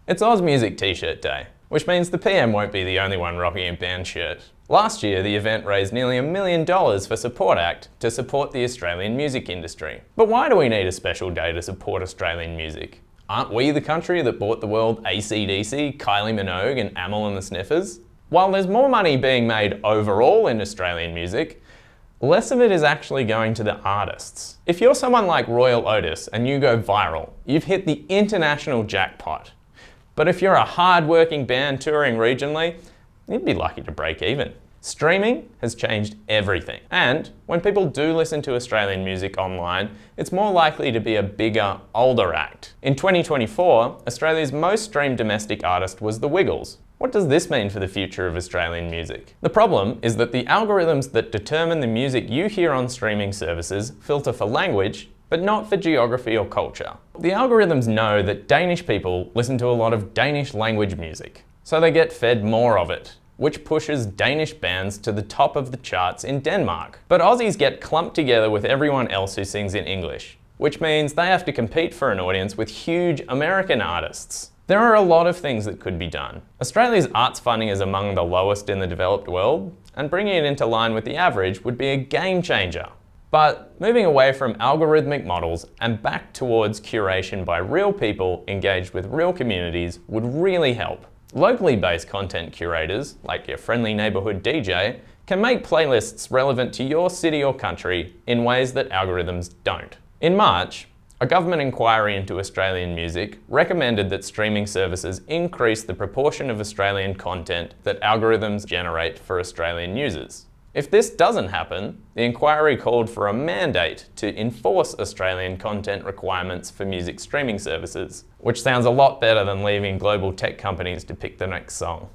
It's Oz Music T-shirt day, which means the PM won't be the only one rocking a band shirt. Last year, the event raised nearly $1 million for Support Act to support the Australian music industry. But why do we need a special day to support Australian music? Aren't we the country that bought the world AC/DC, Kylie Minogue and Amyl and the Sniffers? While there's more money being made overall in Australian music, less of it is actually going to the artists. If you're someone like Royal Otis and you go viral, you've hit the international jackpot. But if you're a hard-working band touring regionally, you'd be lucky to break even. Streaming has changed everything. And when people do listen to Australian music online, it's more likely to be a bigger, older act. In 2024, Australia's most streamed domestic artist was The Wiggles. What does this mean for the future of Australian music? The problem is that the algorithms that determine the music you hear on streaming services filter for language, but not for geography or culture. The algorithms know that Danish people listen to a lot of Danish language music, so they get fed more of it, which pushes Danish bands to the top of the charts in Denmark. But Aussies get clumped together with everyone else who sings in English, which means they have to compete for an audience with huge American artists. There are a lot of things that could be done. Australia's arts funding is among the lowest in the developed world, and bringing it into line with the average would be a game changer. But moving away from algorithmic models and back towards curation by real people engaged with real communities would really help. Locally based content curators, like your friendly neighbourhood DJ, can make playlists relevant to your city or country in ways that algorithms don't. In March, a government inquiry into Australian music recommended that streaming services increase the proportion of Australian content that algorithms generate for Australian users. If this doesn't happen, the inquiry called for a mandate to enforce Australian content requirements for music streaming services, which sounds a lot better than leaving global tech companies to pick the next song.